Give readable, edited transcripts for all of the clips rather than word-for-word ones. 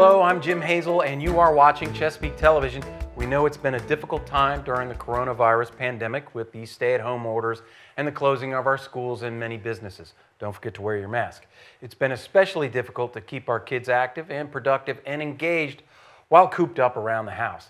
Hello, I'm Jim Hazel, and you are watching Chesapeake Television. We know it's been a difficult time during the coronavirus pandemic with the stay-at-home orders and the closing of our schools and many businesses. Don't forget to wear your mask. It's been especially difficult to keep our kids active and productive and engaged while cooped up around the house.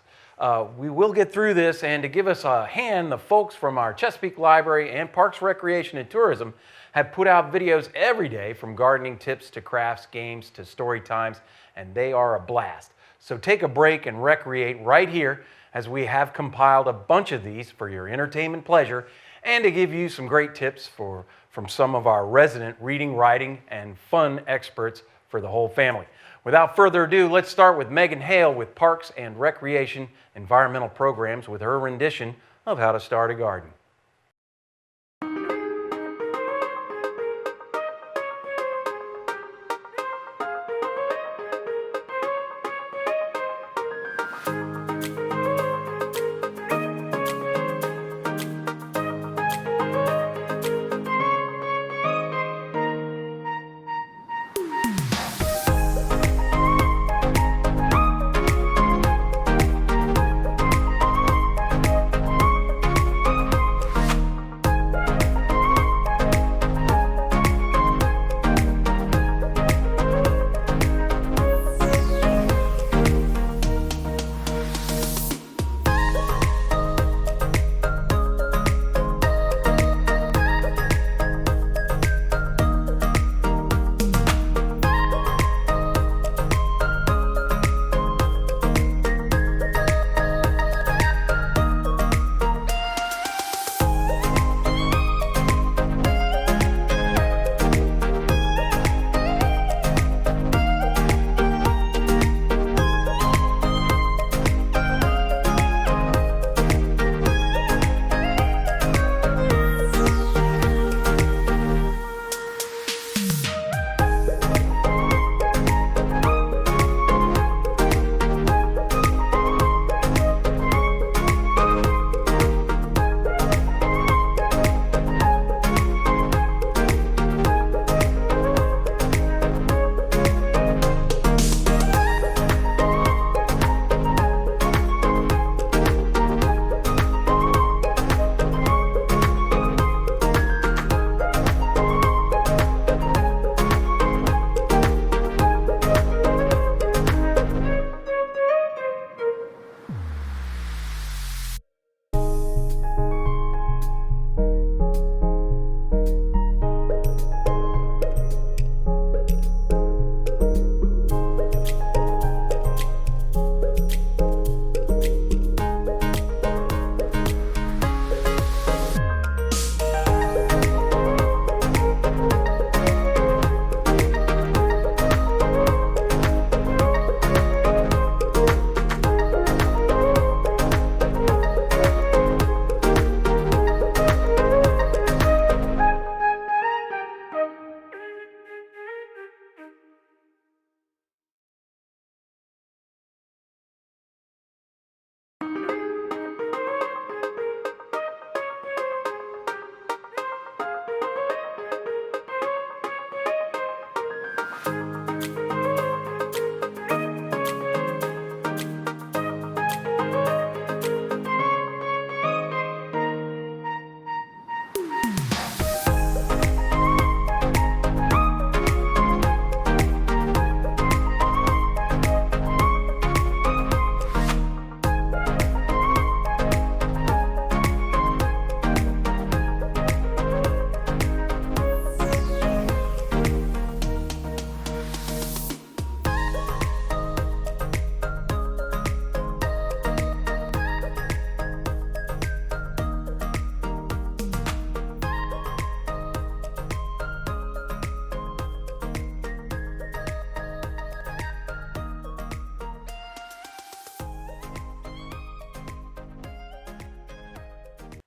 We will get through this, and to give us a hand, the folks from our Chesapeake Library and Parks, Recreation, and Tourism have put out videos every day, from gardening tips to crafts, games to story times, and they are a blast. So take a break and recreate right here, as we have compiled a bunch of these for your entertainment pleasure and to give you some great tips from some of our resident reading, writing, and fun experts for the whole family. Without further ado, let's start with Megan Hale with Parks and Recreation Environmental Programs with her rendition of How to Start a Garden.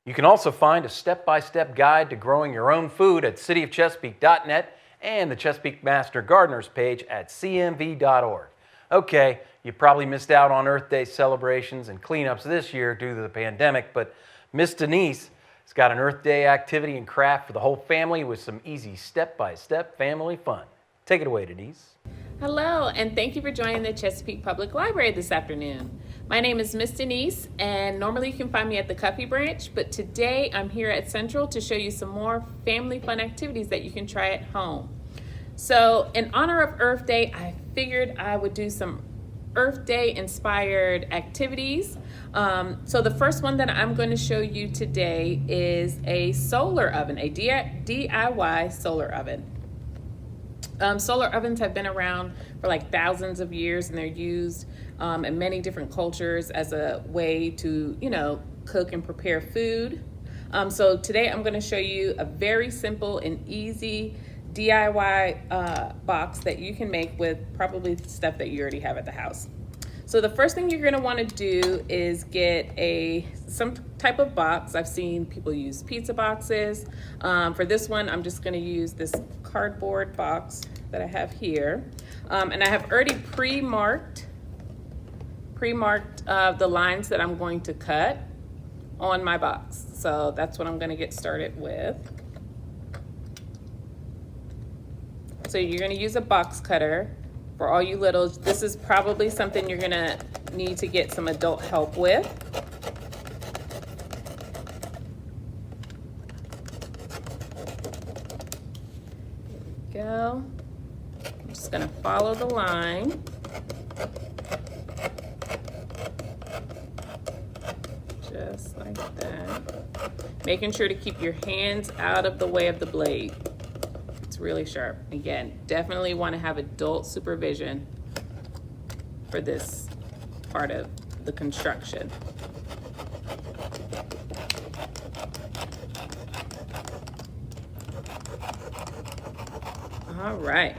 You can also find a step-by-step guide to growing your own food at cityofchesapeake.net and the Chesapeake Master Gardeners page at cmv.org. Okay, you probably missed out on Earth Day celebrations and cleanups this year due to the pandemic, but Miss Denise has got an Earth Day activity and craft for the whole family with some easy step-by-step family fun. Take it away, Denise. Hello, and thank you for joining the Chesapeake Public Library this afternoon. My name is Miss Denise, and normally you can find me at the Cuffy branch, but today I'm here at Central to show you some more family fun activities that you can try at home. So in honor of Earth Day, I figured I would do some Earth Day inspired activities. So the first one that I'm going to show you today is a solar oven, a DIY solar oven. Solar ovens have been around for like thousands of years, and they're used in many different cultures as a way to, cook and prepare food. So today I'm going to show you a very simple and easy DIY box that you can make with probably stuff that you already have at the house. So the first thing you're going to want to do is get some type of box. I've seen people use pizza boxes. For this one, I'm just going to use this cardboard box that I have here. And I have already pre-marked the lines that I'm going to cut on my box. So that's what I'm going to get started with. So you're going to use a box cutter. For all you littles, this is probably something you're gonna need to get some adult help with. There we go. I'm just gonna follow the line. Just like that. Making sure to keep your hands out of the way of the blade. It's really sharp. Again, definitely want to have adult supervision for this part of the construction. All right.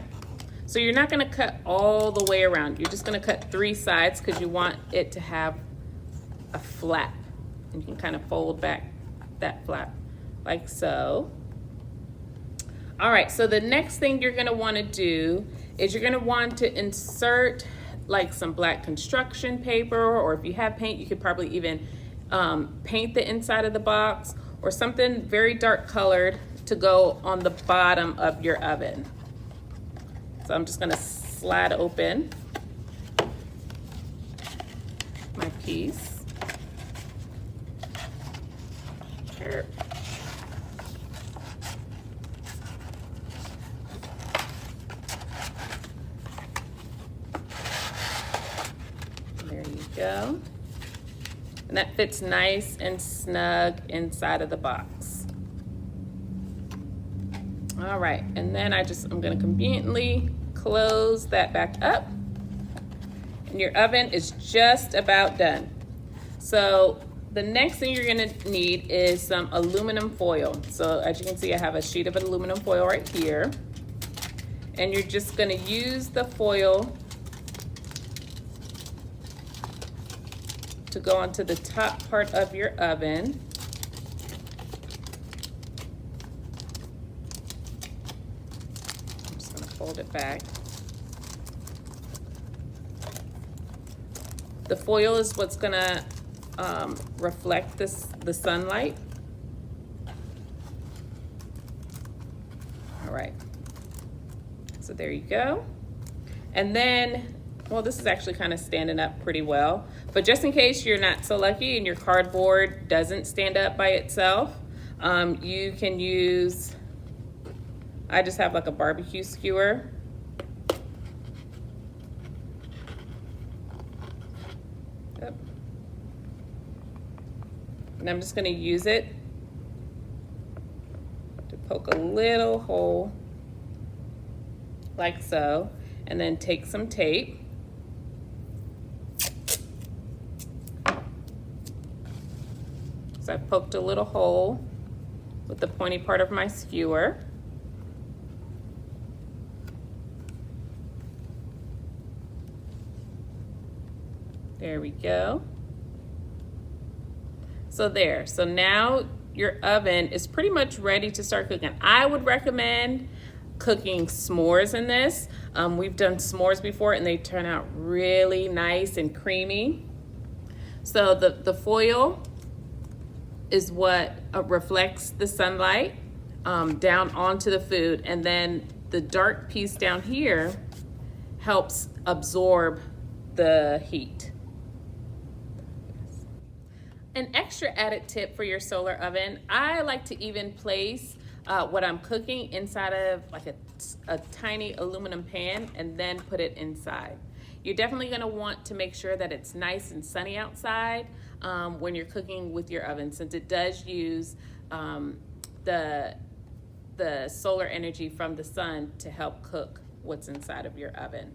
So you're not going to cut all the way around. You're just going to cut 3 sides because you want it to have a flap. And you can kind of fold back that flap like so. All right, so the next thing you're gonna wanna do is you're gonna want to insert like some black construction paper, or if you have paint, you could probably even paint the inside of the box, or something very dark colored to go on the bottom of your oven. So I'm just gonna slide open my piece. Sure. Go. And that fits nice and snug inside of the box. All right, and then I'm gonna conveniently close that back up. And your oven is just about done. So the next thing you're gonna need is some aluminum foil. So as you can see, I have a sheet of aluminum foil right here. And you're just gonna use the foil to go onto the top part of your oven. I'm just gonna fold it back. The foil is what's gonna reflect the sunlight. All right, so there you go. And then, well, this is actually kind of standing up pretty well. But just in case you're not so lucky and your cardboard doesn't stand up by itself, you can use, I just have like a barbecue skewer. Yep. And I'm just gonna use it to poke a little hole like so, and then take some tape. So I poked a little hole with the pointy part of my skewer. There we go. So there, so now your oven is pretty much ready to start cooking. I would recommend cooking s'mores in this. We've done s'mores before and they turn out really nice and creamy. So the foil is what reflects the sunlight down onto the food, and then the dark piece down here helps absorb the heat. An extra added tip for your solar oven, I like to even place what I'm cooking inside of like a tiny aluminum pan and then put it inside. You're definitely going to want to make sure that it's nice and sunny outside when you're cooking with your oven, since it does use the solar energy from the sun to help cook what's inside of your oven.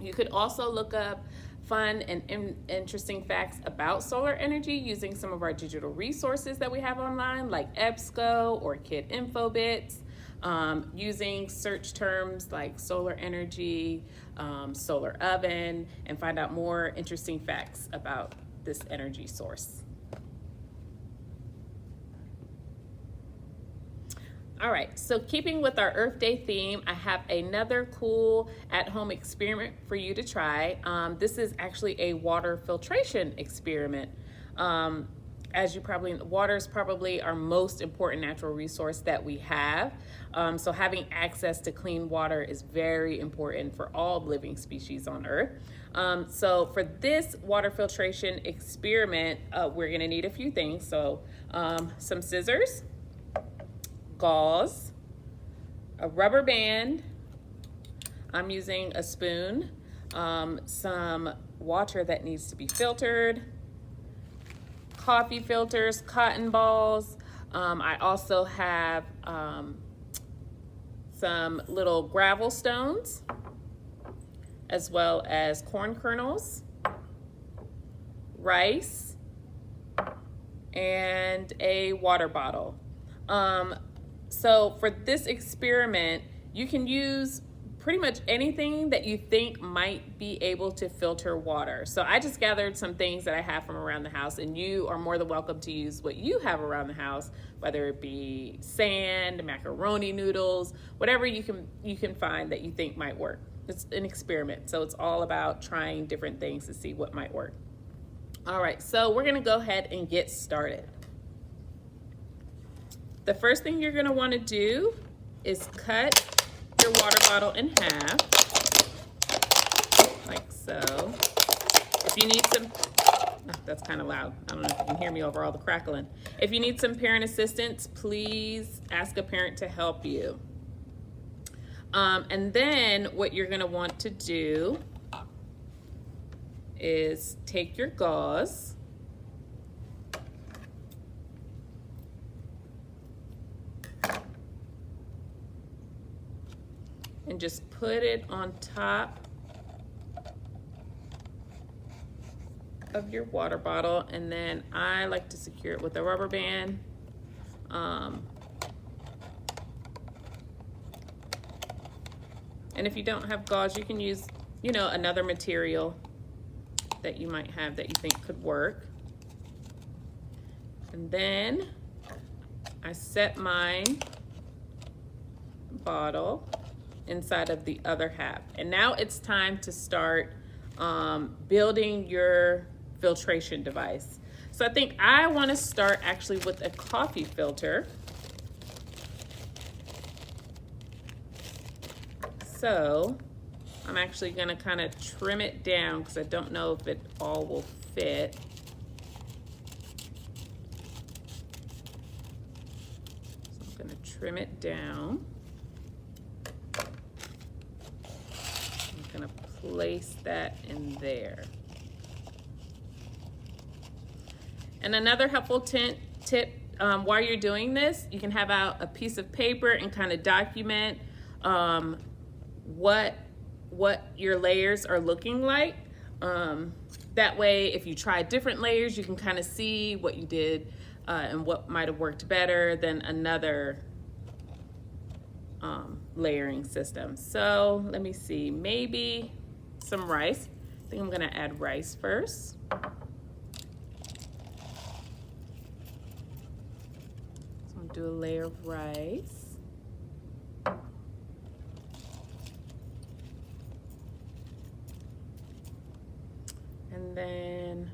You could also look up fun and interesting facts about solar energy using some of our digital resources that we have online, like EBSCO or Kid InfoBits, using search terms like solar energy, solar oven, and find out more interesting facts about this energy source. All right, so keeping with our Earth Day theme, I have another cool at-home experiment for you to try. This is actually a water filtration experiment. As you probably know, water is probably our most important natural resource that we have. So having access to clean water is very important for all living species on Earth. So for this water filtration experiment, we're gonna need a few things. So some scissors, gauze, a rubber band, I'm using a spoon, some water that needs to be filtered, coffee filters, cotton balls. I also have some little gravel stones, as well as corn kernels, rice, and a water bottle. So for this experiment, you can use pretty much anything that you think might be able to filter water. So I just gathered some things that I have from around the house, and you are more than welcome to use what you have around the house, whether it be sand, macaroni noodles, whatever you can find that you think might work. It's an experiment, so it's all about trying different things to see what might work. All right, so we're gonna go ahead and get started. The first thing you're gonna wanna do is cut your water bottle in half, like so. If you need some, oh, that's kind of loud. I don't know if you can hear me over all the crackling. If you need some parent assistance, please ask a parent to help you. And then what you're gonna want to do is take your gauze, and just put it on top of your water bottle, and then I like to secure it with a rubber band. And if you don't have gauze, you can use, another material that you might have that you think could work. And then I set my bottle inside of the other half. And now it's time to start building your filtration device. So I think I want to start actually with a coffee filter. So I'm actually going to kind of trim it down because I don't know if it all will fit. So I'm going to trim it down. I'm going to place that in there. And another helpful tip while you're doing this, you can have out a piece of paper and kind of document what your layers are looking like. That way, if you try different layers, you can kind of see what you did and what might have worked better than another layering system. So let me see, maybe some rice. I think I'm gonna add rice first. So I'm gonna do a layer of rice. And then,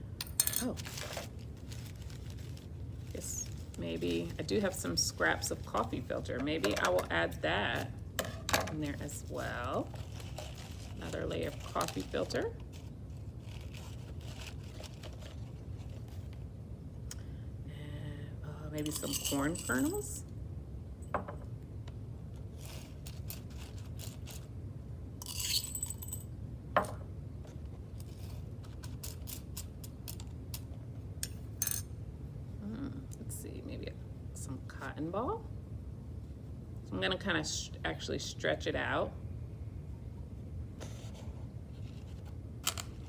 yes, maybe I do have some scraps of coffee filter. Maybe I will add that in there as well. Another layer of coffee filter. And maybe some corn kernels. Let's see, maybe some cotton ball. So I'm gonna kind of actually stretch it out.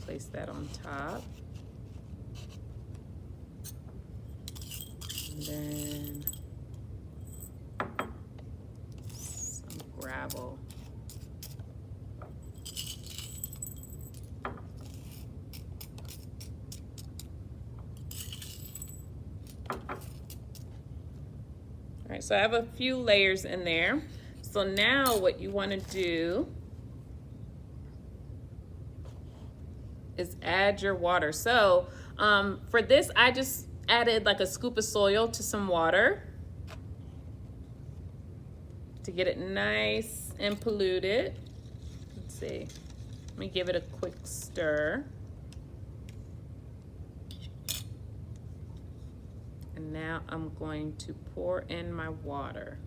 Place that on top. And then some gravel. All right, so I have a few layers in there. So now what you want to do is add your water. So for this, I just added like a scoop of soil to some water to get it nice and polluted. Let's see. Let me give it a quick stir. And now I'm going to pour in my water.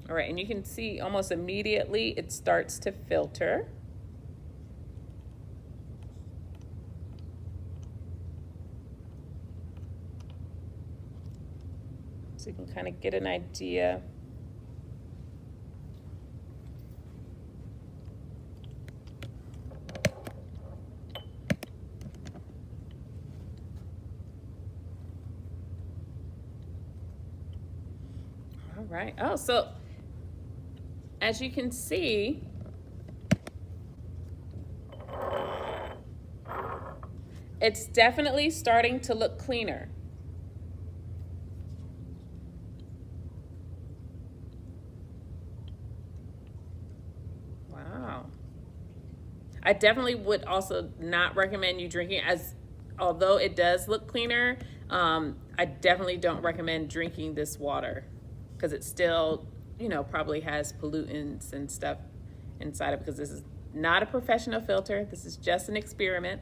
All right, and you can see almost immediately it starts to filter. So you can kind of get an idea. All right, oh, so as you can see, it's definitely starting to look cleaner. Wow. I definitely would also not recommend you drinking although it does look cleaner, I definitely don't recommend drinking this water because it still, probably has pollutants and stuff inside it, because this is not a professional filter. This is just an experiment.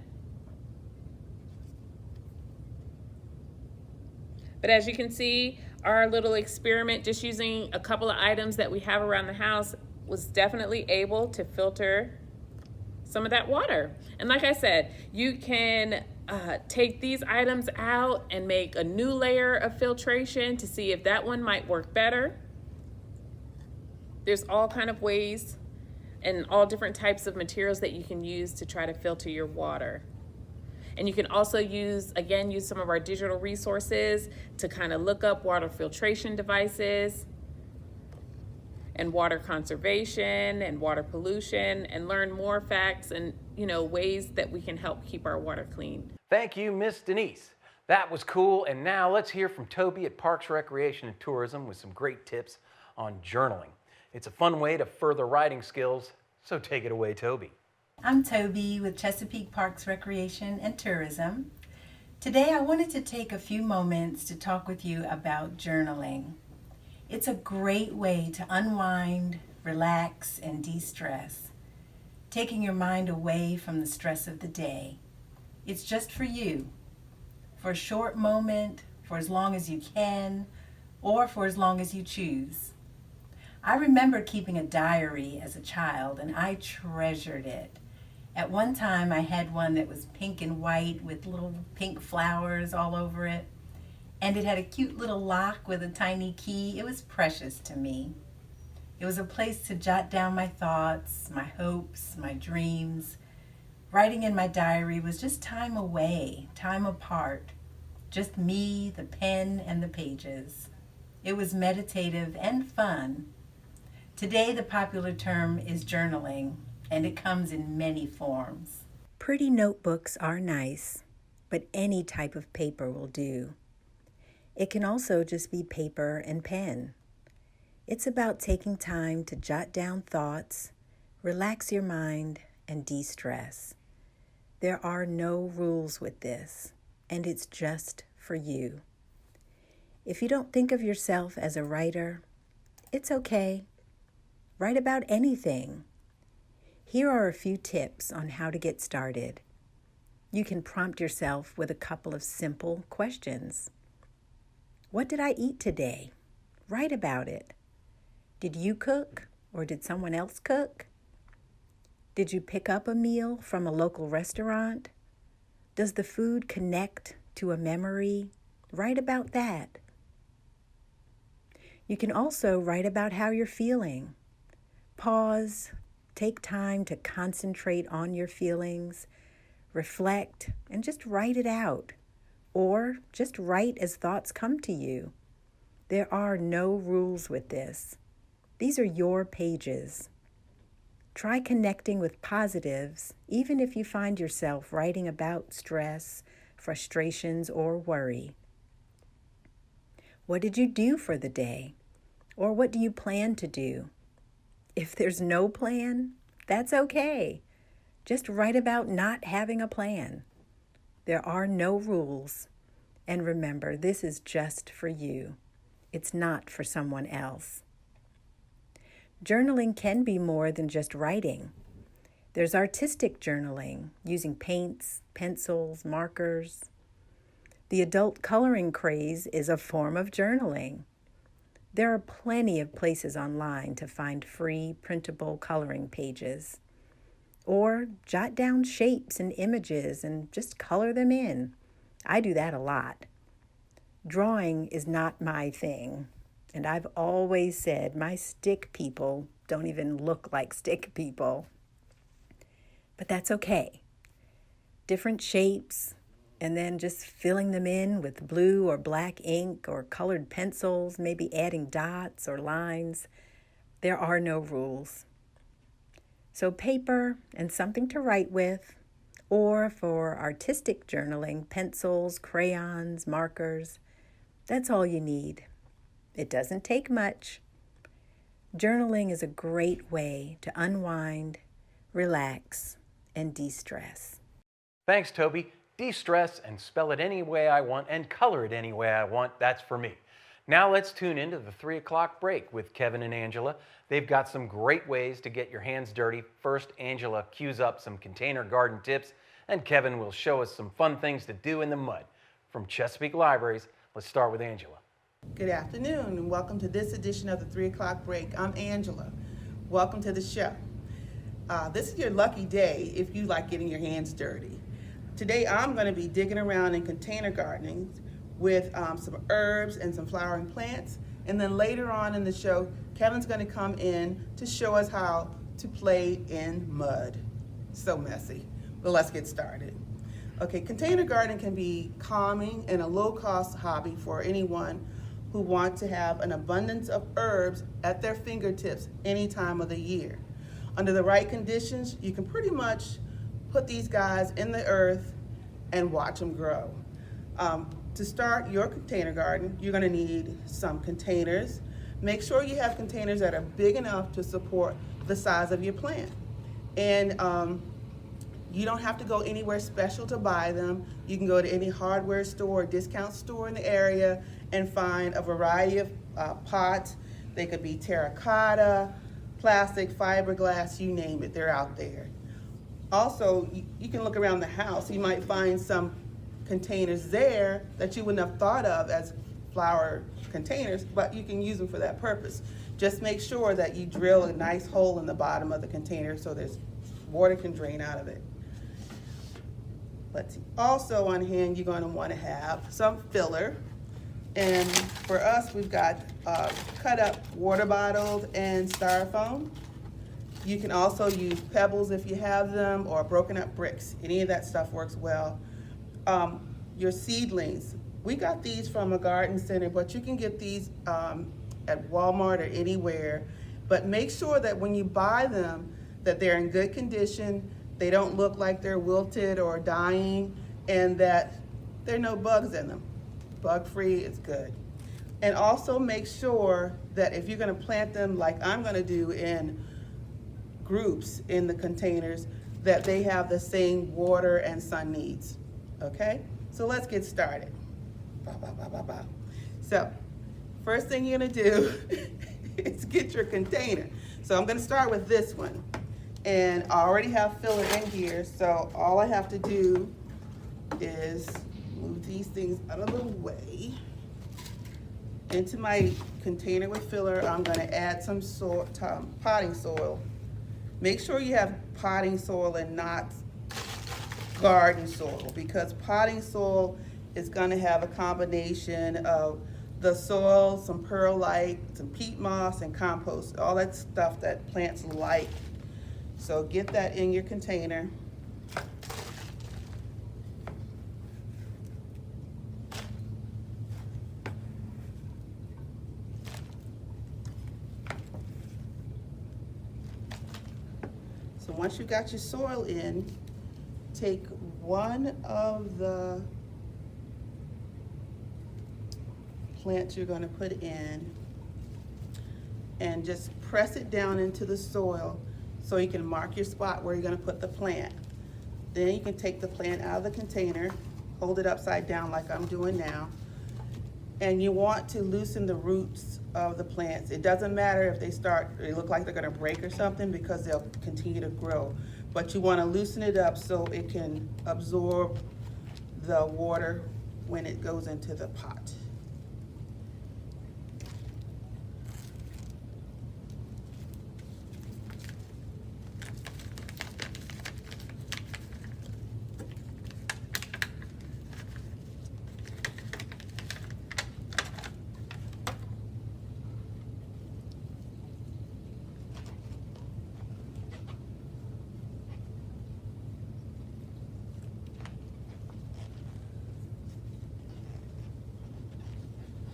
But as you can see, our little experiment, just using a couple of items that we have around the house, was definitely able to filter some of that water. And like I said, you can take these items out and make a new layer of filtration to see if that one might work better. There's all kind of ways and all different types of materials that you can use to try to filter your water. And you can also use some of our digital resources to kind of look up water filtration devices and water conservation and water pollution, and learn more facts and ways that we can help keep our water clean. Thank you, Miss Denise. That was cool. And now let's hear from Toby at Parks, Recreation, and Tourism with some great tips on journaling. It's a fun way to further writing skills, so take it away, Toby. I'm Toby with Chesapeake Parks, Recreation, and Tourism. Today I wanted to take a few moments to talk with you about journaling. It's a great way to unwind, relax, and de-stress, taking your mind away from the stress of the day. It's just for you, for a short moment, for as long as you can, or for as long as you choose. I remember keeping a diary as a child, and I treasured it. At one time, I had one that was pink and white with little pink flowers all over it, and it had a cute little lock with a tiny key. It was precious to me. It was a place to jot down my thoughts, my hopes, my dreams. Writing in my diary was just time away, time apart, just me, the pen, and the pages. It was meditative and fun. Today, the popular term is journaling, and it comes in many forms. Pretty notebooks are nice, but any type of paper will do. It can also just be paper and pen. It's about taking time to jot down thoughts, relax your mind, and de-stress. There are no rules with this, and it's just for you. If you don't think of yourself as a writer, it's okay. Write about anything. Here are a few tips on how to get started. You can prompt yourself with a couple of simple questions. What did I eat today? Write about it. Did you cook or did someone else cook? Did you pick up a meal from a local restaurant? Does the food connect to a memory? Write about that. You can also write about how you're feeling. Pause, take time to concentrate on your feelings, reflect, and just write it out. Or just write as thoughts come to you. There are no rules with this. These are your pages. Try connecting with positives, even if you find yourself writing about stress, frustrations, or worry. What did you do for the day? Or what do you plan to do? If there's no plan, that's okay. Just write about not having a plan. There are no rules. And remember, this is just for you. It's not for someone else. Journaling can be more than just writing. There's artistic journaling, using paints, pencils, markers. The adult coloring craze is a form of journaling. There are plenty of places online to find free printable coloring pages. Or jot down shapes and images and just color them in. I do that a lot. Drawing is not my thing. And I've always said my stick people don't even look like stick people. But that's okay. Different shapes, and then just filling them in with blue or black ink or colored pencils, maybe adding dots or lines. There are no rules. So paper and something to write with, or for artistic journaling, pencils, crayons, markers. That's all you need. It doesn't take much. Journaling is a great way to unwind, relax, and de-stress. Thanks, Toby. De-stress and spell it any way I want and color it any way I want. That's for me. Now let's tune into the 3 o'clock break with Kevin and Angela. They've got some great ways to get your hands dirty. First, Angela cues up some container garden tips, and Kevin will show us some fun things to do in the mud. From Chesapeake Libraries, let's start with Angela. Good afternoon and welcome to this edition of the 3 o'clock break. I'm Angela. Welcome to the show. This is your lucky day if you like getting your hands dirty. Today I'm going to be digging around in container gardening with some herbs and some flowering plants. And then later on in the show, Kevin's going to come in to show us how to play in mud. So messy. But let's get started. Okay, container gardening can be calming and a low-cost hobby for anyone who want to have an abundance of herbs at their fingertips any time of the year. Under the right conditions, you can pretty much put these guys in the earth and watch them grow. To start your container garden, you're gonna need some containers. Make sure you have containers that are big enough to support the size of your plant. And you don't have to go anywhere special to buy them. You can go to any hardware store or discount store in the area and find a variety of pots. They could be terracotta, plastic, fiberglass, you name it, they're out there. Also, you can look around the house. You might find some containers there that you wouldn't have thought of as flower containers, but you can use them for that purpose. Just make sure that you drill a nice hole in the bottom of the container so there's water can drain out of it. Let's see. Also on hand, you're going to want to have some filler. And for us, we've got cut up water bottles and styrofoam. You can also use pebbles if you have them, or broken up bricks. Any of that stuff works well. Your seedlings, we got these from a garden center, but you can get these at Walmart or anywhere. But make sure that when you buy them, that they're in good condition, they don't look like they're wilted or dying, and that there are no bugs in them. Bug-free is good. And also make sure that if you're gonna plant them like I'm gonna do in groups in the containers, that they have the same water and sun needs, okay? So let's get started. So, first thing you're gonna do is get your container. So I'm gonna start with this one. And I already have filler in here, so all I have to do is move these things out of the way. Into my container with filler, I'm gonna add some soil, potting soil. Make sure you have potting soil and not garden soil, because potting soil is gonna have a combination of the soil, some perlite, some peat moss, and compost, all that stuff that plants like. So get that in your container. So once you got your soil in, take one of the plants you're gonna put in and just press it down into the soil so you can mark your spot where you're gonna put the plant. Then you can take the plant out of the container, hold it upside down like I'm doing now, and you want to loosen the roots of the plants. It doesn't matter if they look like they're gonna break or something, because they'll continue to grow. But you wanna loosen it up so it can absorb the water when it goes into the pot.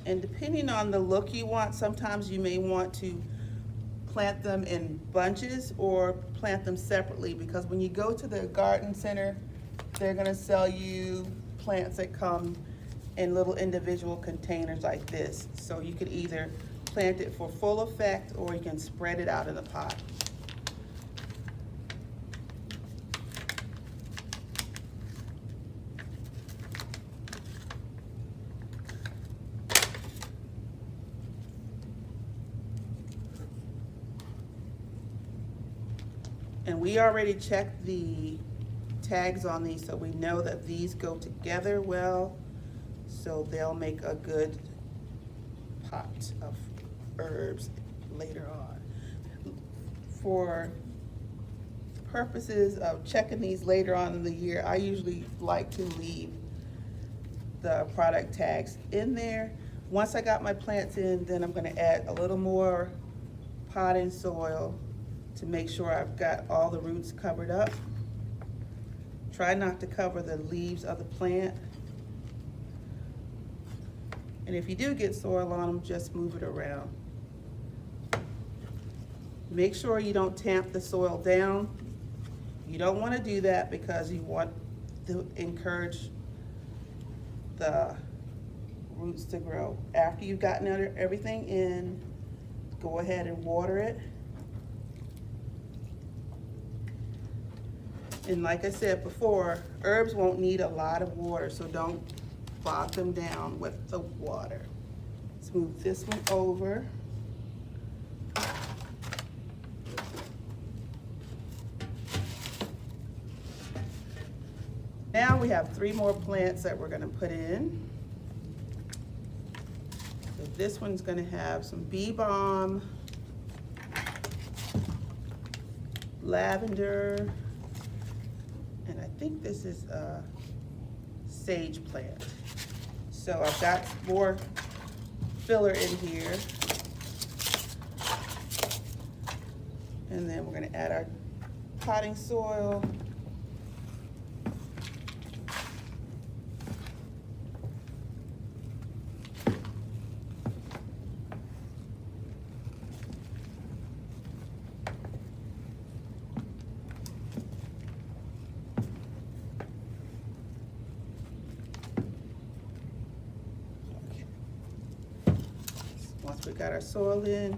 And depending on the look you want, sometimes you may want to plant them in bunches or plant them separately, because when you go to the garden center, they're gonna sell you plants that come in little individual containers like this. So you could either plant it for full effect, or you can spread it out in the pot. And we already checked the tags on these, so we know that these go together well, so they'll make a good pot of herbs later on. For purposes of checking these later on in the year, I usually like to leave the product tags in there. Once I got my plants in, then I'm gonna add a little more potting soil to make sure I've got all the roots covered up. Try not to cover the leaves of the plant. And if you do get soil on them, just move it around. Make sure you don't tamp the soil down. You don't want to do that, because you want to encourage the roots to grow. After you've gotten everything in, go ahead and water it. And like I said before, herbs won't need a lot of water, so don't bog them down with the water. Let's move this one over. Now we have 3 more plants that we're gonna put in. So this one's gonna have some bee balm, lavender, and I think this is a sage plant. So I've got more filler in here. And then we're gonna add our potting soil. Once we got our soil in,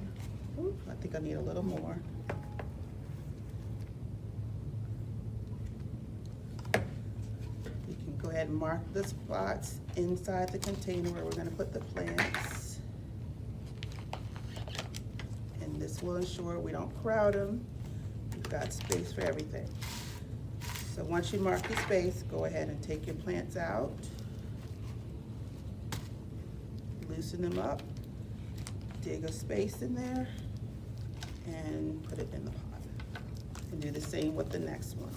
I think I need a little more. You can go ahead and mark the spots inside the container where we're gonna put the plants. And this We'll ensure we don't crowd them. We've got space for everything. So once you mark your space, go ahead and take your plants out. Loosen them up. Dig a space in there and put it in the pot. And do the same with the next one.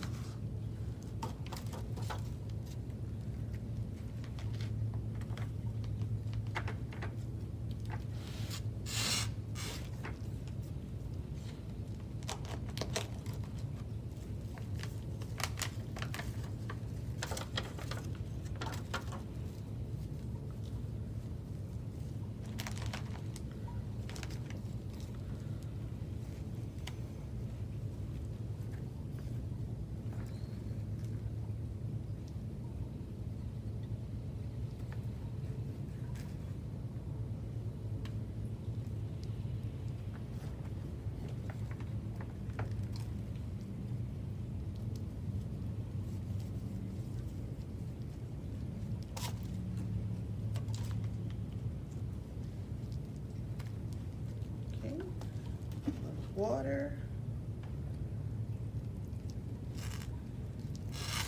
Water.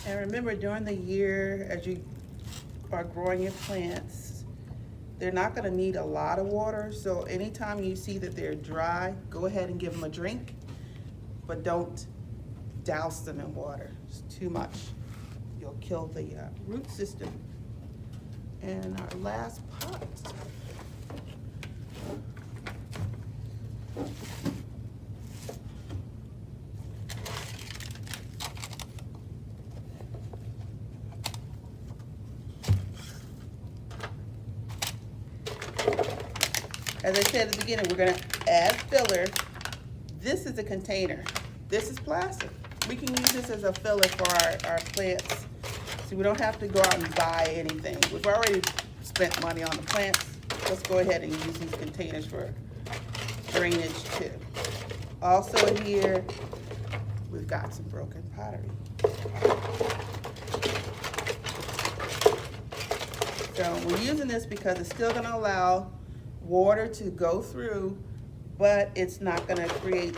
And remember, during the year, as you are growing your plants, they're not going to need a lot of water. So anytime you see that they're dry, go ahead and give them a drink, but don't douse them in water. It's too much. You'll kill the root system. And our last pot. As I said at the beginning, we're gonna add filler. This is a container. This is plastic. We can use this as a filler for our plants. So we don't have to go out and buy anything. We've already spent money on the plants. Let's go ahead and use these containers for drainage too. Also in here, we've got some broken pottery. So we're using this because it's still gonna allow water to go through, but it's not going to create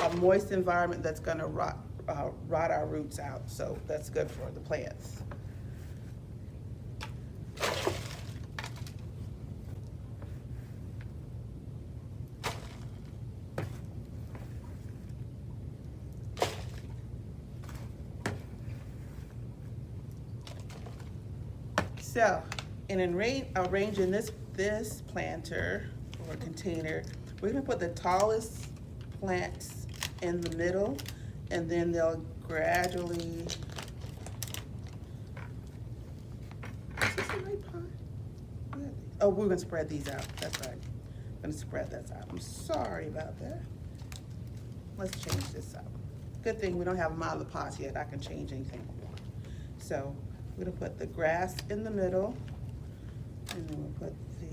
a moist environment that's going to rot our roots out. So that's good for the plants. So, in arranging this planter or container, we're going to put the tallest plants in the middle, and then they'll gradually. Is this the right pot? Oh, we're going to spread these out. That's right. I'm going to spread this out. I'm sorry about that. Let's change this up. Good thing we don't have them out of the pots yet. I can change anything we want. So we're going to put the grass in the middle, and then we'll put the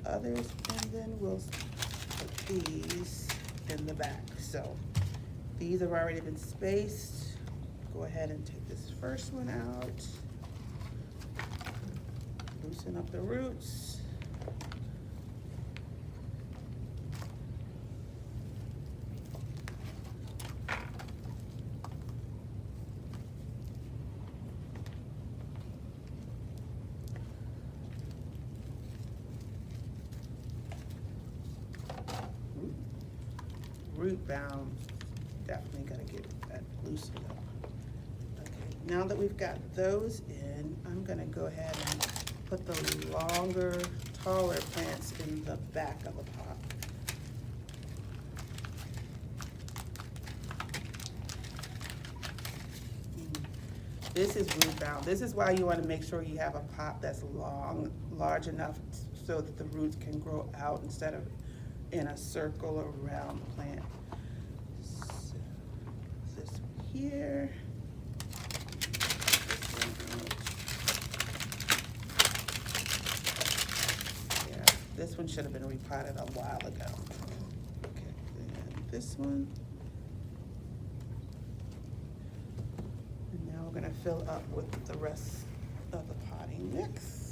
others, and then we'll put these in the back. So these have already been spaced. Go ahead and take this first one out. Loosen up the roots. Root bound, definitely gotta get that loosened up. Okay, now that we've got those in, I'm gonna go ahead and put the longer, taller plants in the back of the pot. This is root bound. This is why you wanna make sure you have a pot that's large enough so that the roots can grow out instead of in a circle around the plant. So, this one here. Yeah, this one should have been repotted a while ago. Okay, and this one. And now we're gonna fill up with the rest of the potting mix.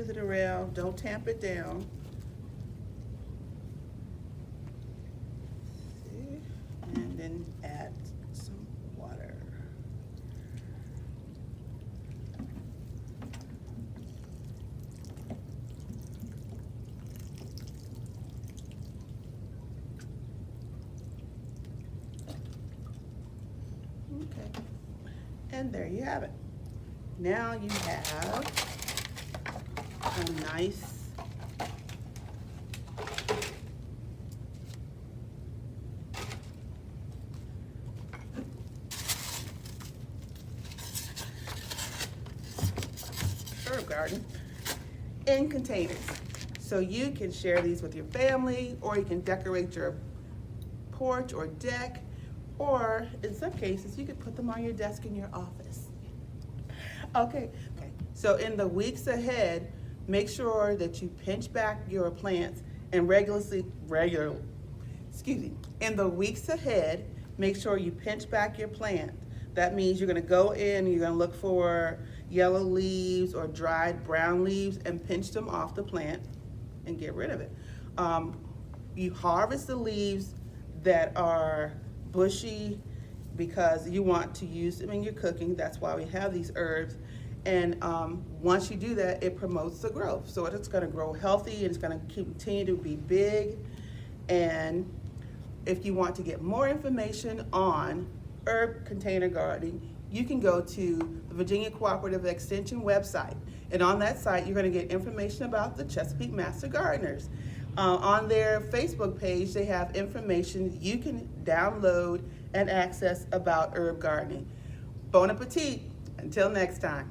it around, don't tamp it down. See? And then add some water. Okay, and there you have it. Now you have a nice herb garden in containers. So you can share these with your family, or you can decorate your porch or deck, or in some cases, you could put them on your desk in your office. Okay. So in the weeks ahead, make sure that you pinch back your plants and in the weeks ahead, make sure you pinch back your plant. That means you're gonna go in and you're gonna look for yellow leaves or dried brown leaves and pinch them off the plant and get rid of it. You harvest the leaves that are bushy because you want to use them in your cooking. That's why we have these herbs. And once you do that, it promotes the growth. So it's gonna grow healthy and it's gonna continue to be big. And if you want to get more information on herb container gardening, you can go to the Virginia Cooperative Extension website. And on that site, you're gonna get information about the Chesapeake Master Gardeners. On their Facebook page, they have information you can download and access about herb gardening. Bon appetit, until next time.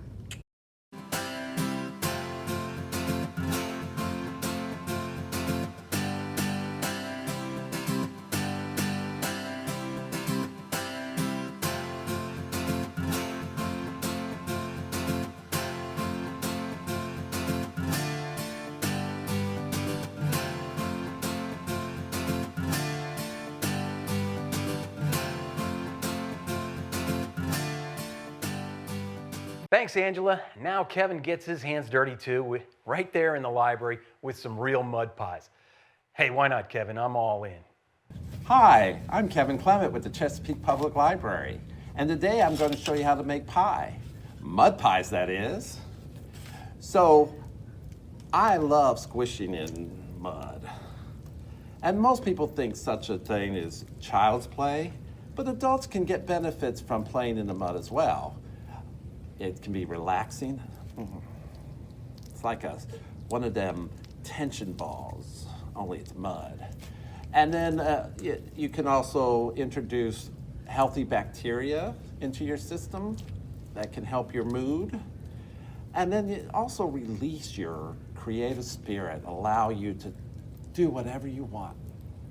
Thanks, Angela. Now Kevin gets his hands dirty too, right there in the library with some real mud pies. Hey, why not, Kevin? I'm all in. Hi, I'm Kevin Clement with the Chesapeake Public Library, and today I'm going to show you how to make pie. Mud pies, that is. So, I love squishing in mud. And most people think such a thing is child's play, but adults can get benefits from playing in the mud as well. It can be relaxing. It's like one of them tension balls, only it's mud. And then you can also introduce healthy bacteria into your system that can help your mood. And then you also release your creative spirit, allow you to do whatever you want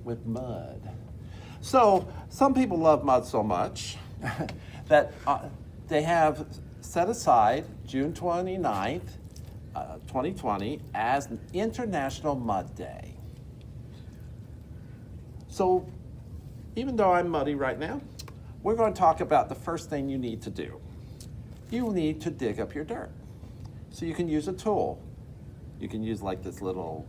with mud. So some people love mud so much that they have set aside June 29th, 2020 as International Mud Day. So even though I'm muddy right now, we're going to talk about the first thing you need to do. You need to dig up your dirt. So you can use a tool. You can use like this little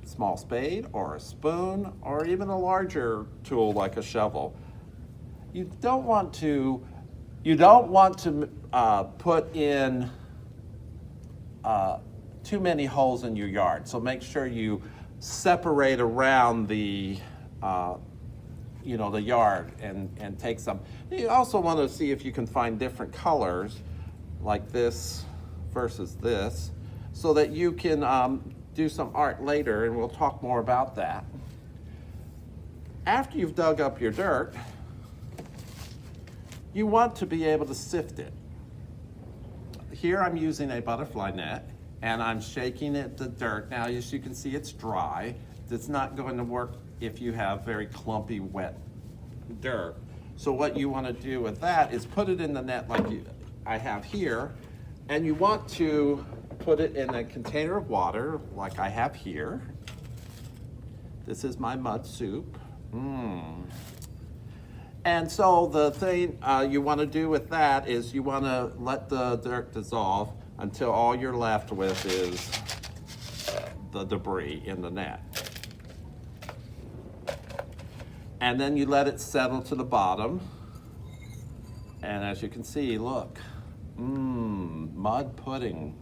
small spade or a spoon or even a larger tool like a shovel. You don't want to put in too many holes in your yard. So make sure you separate around the the yard and take some. You also want to see if you can find different colors like this versus this so that you can do some art later, and we'll talk more about that. After you've dug up your dirt, you want to be able to sift it. Here I'm using a butterfly net and I'm shaking the dirt. Now as you can see, it's dry. It's not going to work if you have very clumpy, wet dirt. So what you want to do with that is put it in the net like I have here, and you want to put it in a container of water like I have here. This is my mud soup. And so the thing you want to do with that is you want to let the dirt dissolve until all you're left with is the debris in the net. And then you let it settle to the bottom. And as you can see, look, mud pudding.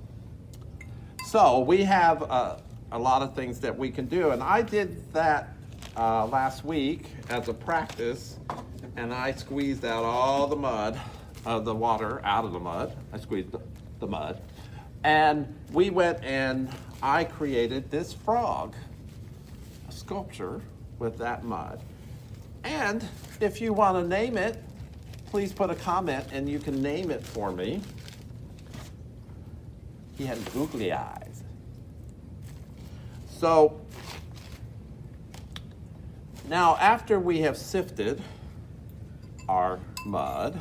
So we have a lot of things that we can do. And I did that last week as a practice, and I squeezed out all the mud, the water out of the mud. I squeezed the mud. And we went and I created this frog, a sculpture with that mud. And if you want to name it, please put a comment and you can name it for me. He had googly eyes. So now after we have sifted our mud,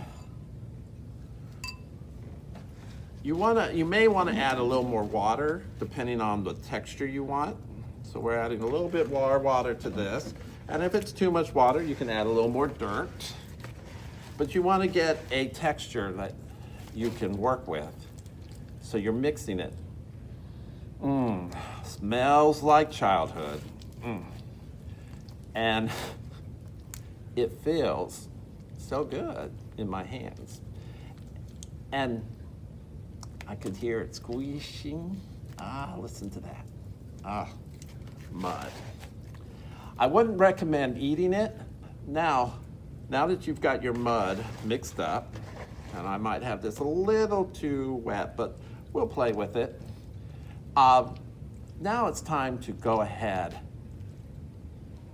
you may want to add a little more water depending on the texture you want. So we're adding a little bit more water to this. And if it's too much water, you can add a little more dirt. But you want to get a texture that you can work with. So you're mixing it. Smells like childhood. And it feels so good in my hands. And I could hear it squishing. Listen to that. Mud. I wouldn't recommend eating it. Now that you've got your mud mixed up, and I might have this a little too wet, but we'll play with it. Now it's time to go ahead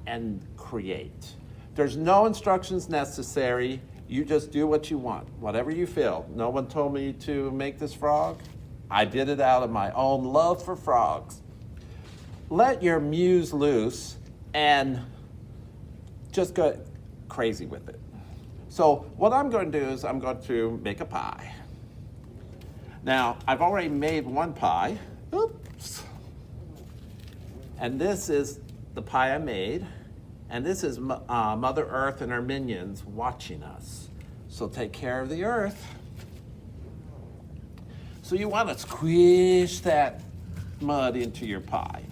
and create. There's no instructions necessary. You just do what you want, whatever you feel. No one told me to make this frog. I did it out of my own love for frogs. Let your muse loose and just go crazy with it. So what I'm going to do is I'm going to make a pie. Now, I've already made one pie. Oops. And this is the pie I made. And this is Mother Earth and her minions watching us. So take care of the earth. So you want to squish that mud into your pie.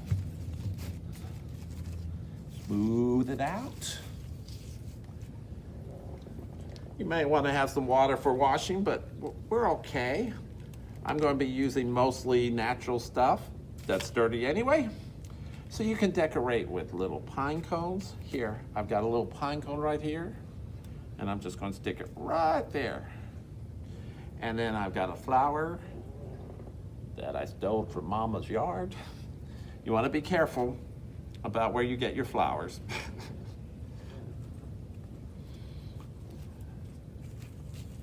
Smooth it out. You may want to have some water for washing, but we're okay. I'm going to be using mostly natural stuff that's dirty anyway. So you can decorate with little pine cones. Here, I've got a little pine cone right here, and I'm just going to stick it right there. And then I've got a flower that I stole from Mama's yard. You want to be careful about where you get your flowers.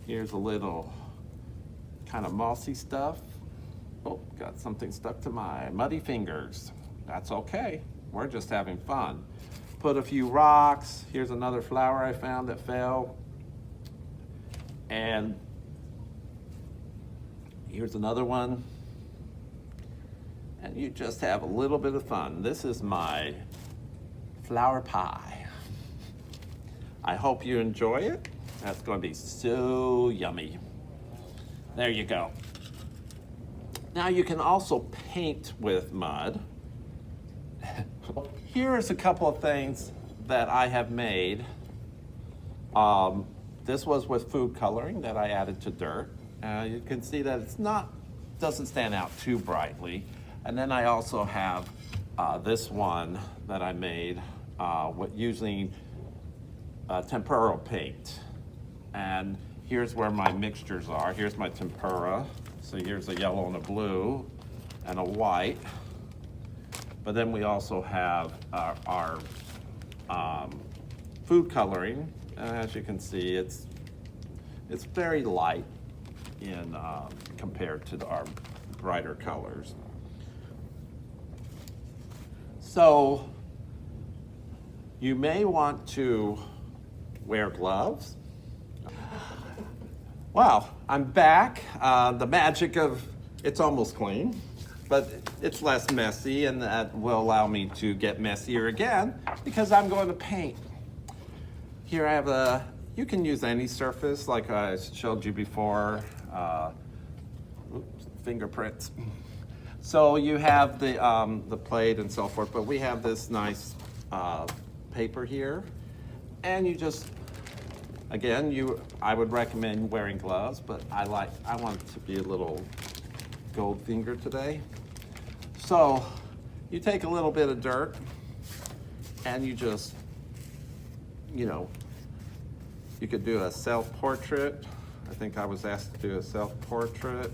Here's a little kind of mossy stuff. Oh, got something stuck to my muddy fingers. That's okay. We're just having fun. Put a few rocks. Here's another flower I found that fell. And here's another one. And you just have a little bit of fun. This is my flower pie. I hope you enjoy it. That's going to be so yummy. There you go. Now you can also paint with mud. Here's a couple of things that I have made. This was with food coloring that I added to dirt. You can see that doesn't stand out too brightly. And then I also have this one that I made using tempera paint. And here's where my mixtures are. Here's my tempera. So here's a yellow and a blue and a white. But then we also have our food coloring. As you can see, it's very light in compared to our brighter colors. So you may want to wear gloves. Wow, I'm back. The magic of it's almost clean, but it's less messy, and that will allow me to get messier again because I'm going to paint. Here I have you can use any surface like I showed you before. Oops, fingerprints. So you have the plate and so forth, but we have this nice paper here, and you just, again, I would recommend wearing gloves, but I want it to be a little gold finger today. So you take a little bit of dirt, and you just, you could do a self-portrait. I think I was asked to do a self-portrait.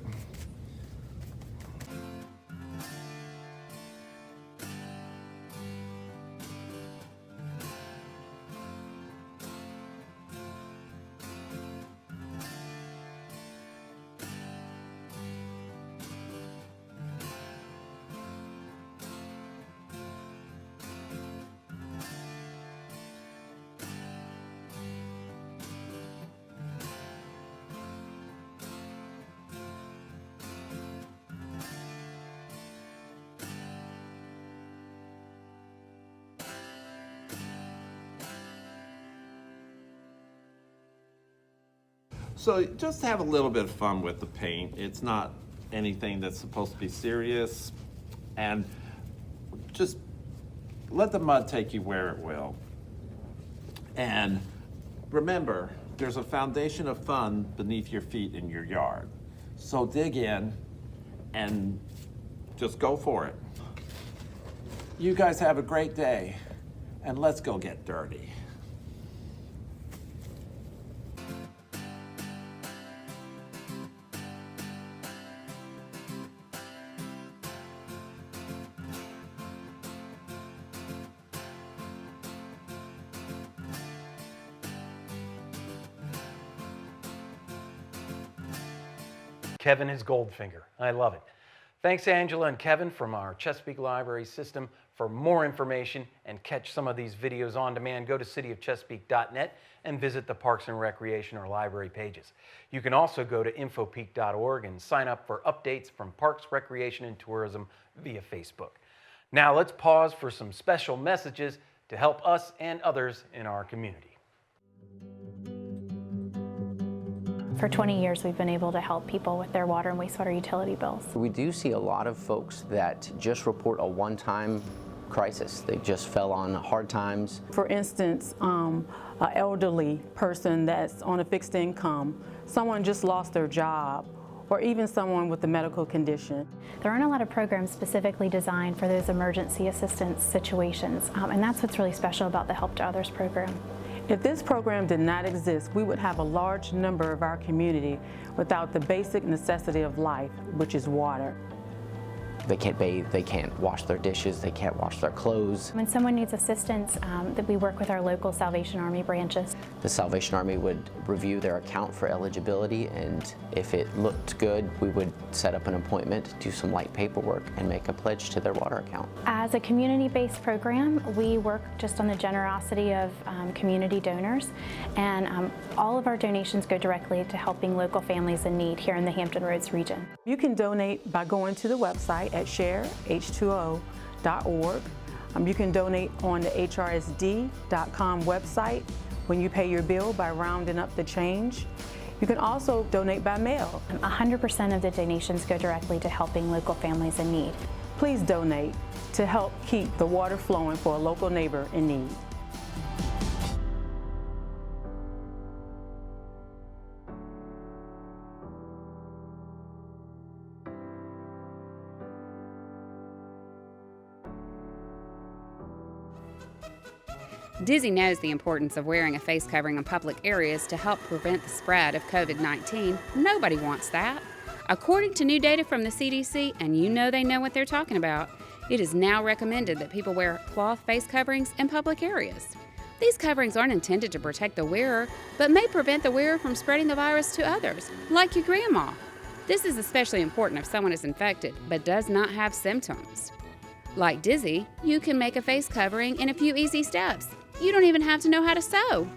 So just have a little bit of fun with the paint. It's not anything that's supposed to be serious, and just let the mud take you where it will. And remember, there's a foundation of fun beneath your feet in your yard. So dig in and just go for it. You guys have a great day, and let's go get dirty. Kevin is Goldfinger. I love it. Thanks, Angela and Kevin from our Chesapeake Library System. For more information and catch some of these videos on demand, go to cityofchesapeake.net and visit the Parks and Recreation or library pages. You can also go to infopeak.org and sign up for updates from Parks, Recreation, and Tourism via Facebook. Now let's pause for some special messages to help us and others in our community. For 20 years, we've been able to help people with their water and wastewater utility bills. We do see a lot of folks that just report a one-time crisis. They just fell on hard times. For instance, an elderly person that's on a fixed income, someone just lost their job, or even someone with a medical condition. There aren't a lot of programs specifically designed for those emergency assistance situations, and that's what's really special about the Help to Others program. If this program did not exist, we would have a large number of our community without the basic necessity of life, which is water. They can't bathe, they can't wash their dishes, they can't wash their clothes. When someone needs assistance, that we work with our local Salvation Army branches. The Salvation Army would review their account for eligibility, and if it looked good, we would set up an appointment, do some light paperwork, and make a pledge to their water account. As a community-based program, we work just on the generosity of community donors, and all of our donations go directly to helping local families in need here in the Hampton Roads region. You can donate by going to the website at shareh2o.org. You can donate on the hrsd.com website when you pay your bill by rounding up the change. You can also donate by mail. 100% of the donations go directly to helping local families in need. Please donate to help keep the water flowing for a local neighbor in need. Dizzy knows the importance of wearing a face covering in public areas to help prevent the spread of COVID-19. Nobody wants that. According to new data from the CDC, and you know they know what they're talking about, it is now recommended that people wear cloth face coverings in public areas. These coverings aren't intended to protect the wearer, but may prevent the wearer from spreading the virus to others, like your grandma. This is especially important if someone is infected but does not have symptoms. Like Dizzy, you can make a face covering in a few easy steps. You don't even have to know how to sew.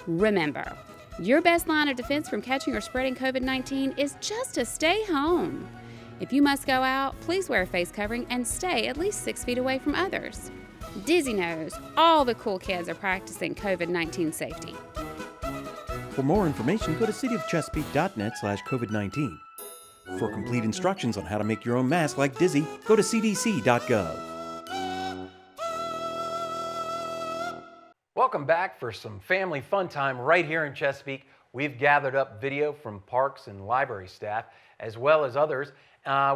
Remember, your best line of defense from catching or spreading COVID-19 is just to stay home. If you must go out, please wear a face covering and stay at least 6 feet away from others. Dizzy knows all the cool kids are practicing COVID-19 safety. For more information, go to cityofchesapeake.net/COVID-19. For complete instructions on how to make your own mask like Dizzy, go to cdc.gov. Welcome back for some family fun time right here in Chesapeake. We've gathered up video from parks and library staff, as well as others,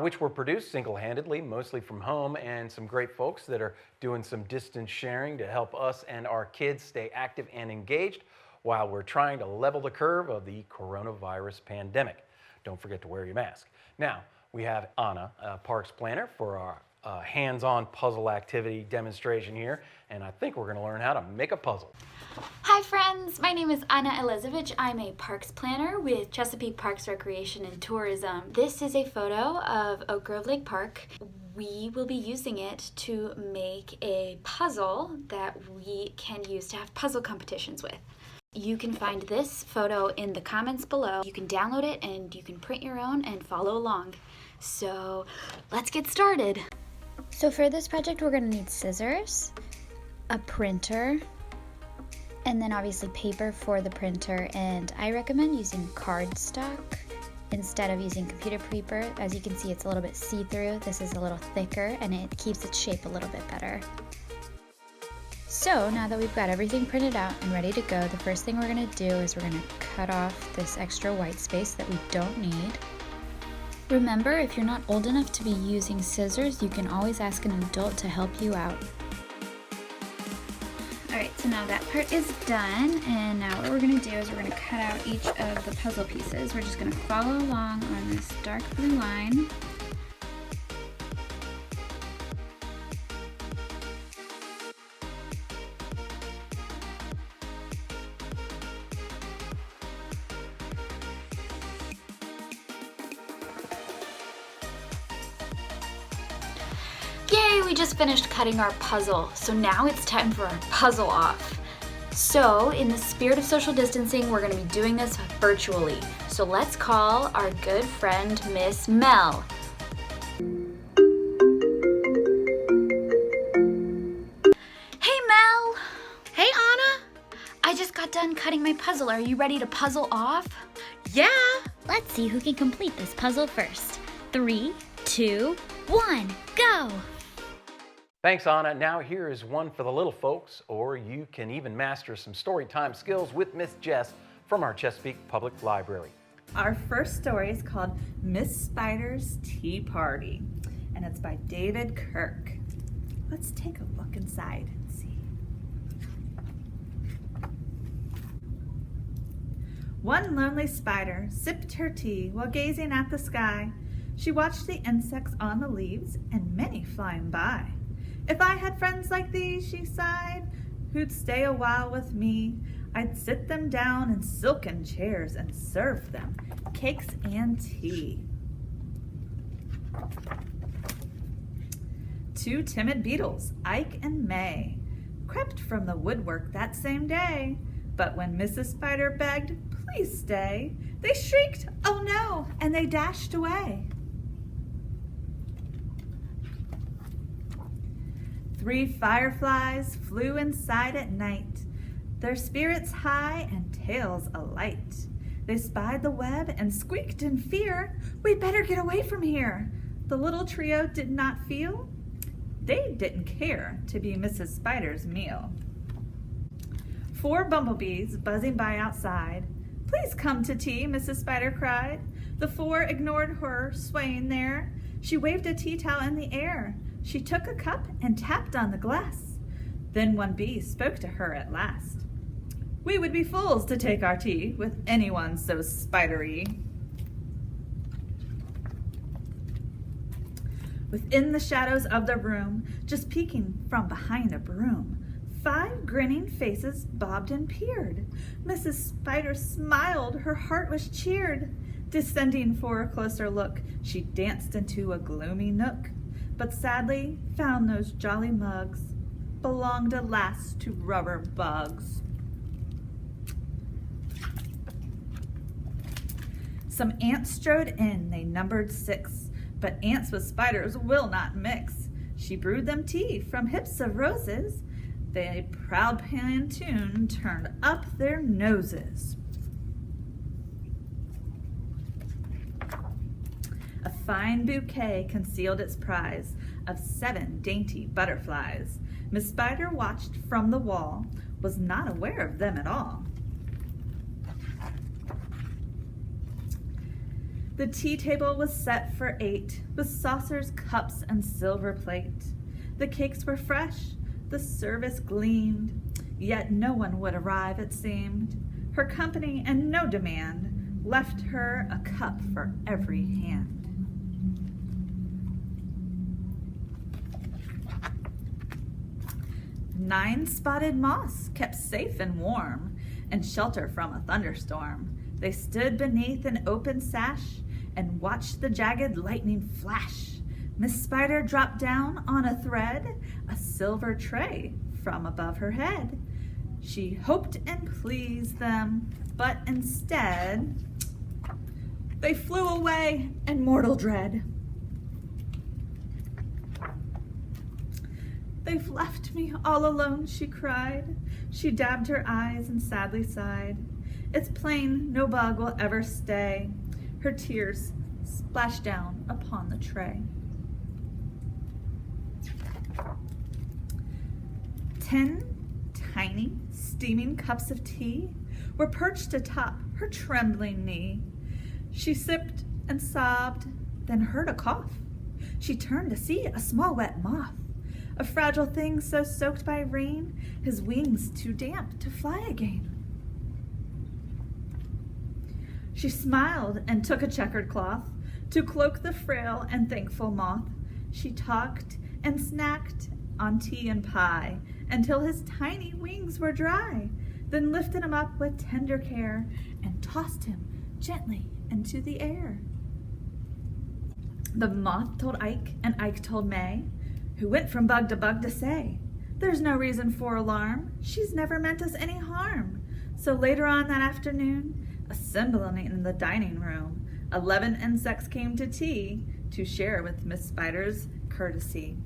which were produced single-handedly, mostly from home, and some great folks that are doing some distance sharing to help us and our kids stay active and engaged while we're trying to level the curve of the coronavirus pandemic. Don't forget to wear your mask. Now, we have Anna, a parks planner, for our hands-on puzzle activity demonstration here, and I think we're going to learn how to make a puzzle. Hi friends, my name is Anna Elizovich. I'm a parks planner with Chesapeake Parks Recreation and Tourism. This is a photo of Oak Grove Lake Park. We will be using it to make a puzzle that we can use to have puzzle competitions with. You can find this photo in the comments below. You can download it and you can print your own and follow along. So let's get started. So for this project, we're going to need scissors, a printer, and then obviously paper for the printer. And I recommend using cardstock instead of using computer paper. As you can see, it's a little bit see-through. This is a little thicker and it keeps its shape a little bit better. So now that we've got everything printed out and ready to go, the first thing we're going to do is we're going to cut off this extra white space that we don't need. Remember, if you're not old enough to be using scissors, you can always ask an adult to help you out. Alright, so now that part is done, and now what we're going to do is we're going to cut out each of the puzzle pieces. We're just going to follow along on this dark blue line. Yay, we just finished cutting our puzzle. So now it's time for our puzzle off. So in the spirit of social distancing, we're gonna be doing this virtually. So let's call our good friend, Miss Mel. Hey Mel! Hey Anna! I just got done cutting my puzzle. Are you ready to puzzle off? Yeah! Let's see who can complete this puzzle first. 3, 2, 1, go! Thanks, Anna. Now here is one for the little folks, or you can even master some story time skills with Miss Jess from our Chesapeake Public Library. Our first story is called Miss Spider's Tea Party, and it's by David Kirk. Let's take a look inside and see. One lonely spider sipped her tea while gazing at the sky. She watched the insects on the leaves and many flying by. If I had friends like these, she sighed, who'd stay a while with me, I'd sit them down in silken chairs and serve them cakes and tea. 2 timid beetles, Ike and May, crept from the woodwork that same day. But when Mrs. Spider begged, please stay, they shrieked, oh no, and they dashed away. 3 fireflies flew inside at night, their spirits high and tails alight. They spied the web and squeaked in fear, we'd better get away from here. The little trio did not feel they didn't care to be Mrs. Spider's meal. 4 bumblebees buzzing by outside. Please come to tea, Mrs. Spider cried. The 4 ignored her, swaying there. She waved a tea towel in the air. She took a cup and tapped on the glass. Then one bee spoke to her at last. We would be fools to take our tea with anyone so spidery. Within the shadows of the room, just peeking from behind a broom, 5 grinning faces bobbed and peered. Mrs. Spider smiled, her heart was cheered. Descending for a closer look, she danced into a gloomy nook, but sadly found those jolly mugs belonged alas to rubber bugs. Some ants strode in, they numbered 6, but ants with spiders will not mix. She brewed them tea from hips of roses, they proud pantoon turned up their noses. fine bouquet concealed its prize of 7 dainty butterflies. Miss Spider watched from the wall, was not aware of them at all. The tea table was set for 8, with saucers, cups, and silver plate. The cakes were fresh, the service gleamed, yet no one would arrive, it seemed. Her company and no demand left her a cup for every hand. Nine-spotted moths kept safe and warm, and shelter from a thunderstorm. They stood beneath an open sash and watched the jagged lightning flash. Miss Spider dropped down on a thread, a silver tray from above her head. She hoped and pleased them, but instead, they flew away in mortal dread. "They've left me all alone," she cried. She dabbed her eyes and sadly sighed. It's plain no bug will ever stay. Her tears splashed down upon the tray. 10 tiny, steaming cups of tea were perched atop her trembling knee. She sipped and sobbed, then heard a cough. She turned to see a small wet moth, a fragile thing so soaked by rain, his wings too damp to fly again. She smiled and took a checkered cloth to cloak the frail and thankful moth. She talked and snacked on tea and pie until his tiny wings were dry, then lifted him up with tender care and tossed him gently into the air. The moth told Ike, and Ike told May, who went from bug to say, "There's no reason for alarm. She's never meant us any harm." So later on that afternoon, assembling in the dining room, 11 insects came to tea to share with Miss Spider's courtesy.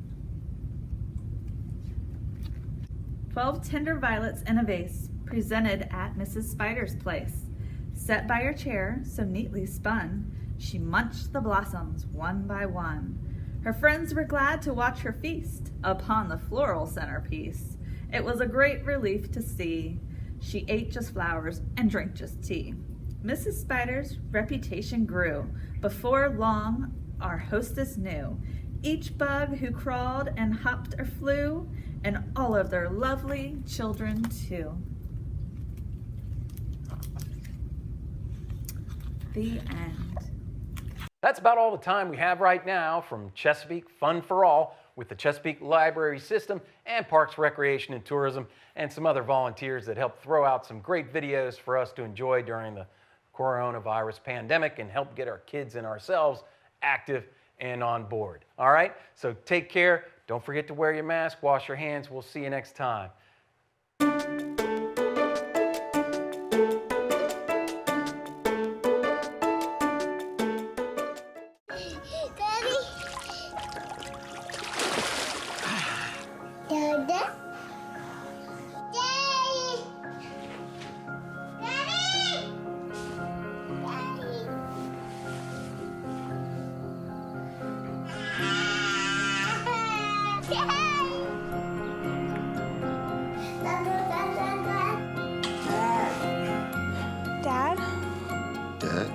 12 tender violets in a vase presented at Mrs. Spider's place. Set by her chair, so neatly spun, she munched the blossoms one by one. Her friends were glad to watch her feast upon the floral centerpiece. It was a great relief to see. She ate just flowers and drank just tea. Mrs. Spider's reputation grew. Before long, our hostess knew each bug who crawled and hopped or flew, and all of their lovely children too. The end. That's about all the time we have right now from Chesapeake Fun For All with the Chesapeake Library System and Parks, Recreation and Tourism, and some other volunteers that help throw out some great videos for us to enjoy during the coronavirus pandemic and help get our kids and ourselves active and on board. All right, so take care. Don't forget to wear your mask, wash your hands. We'll see you next time. Dad?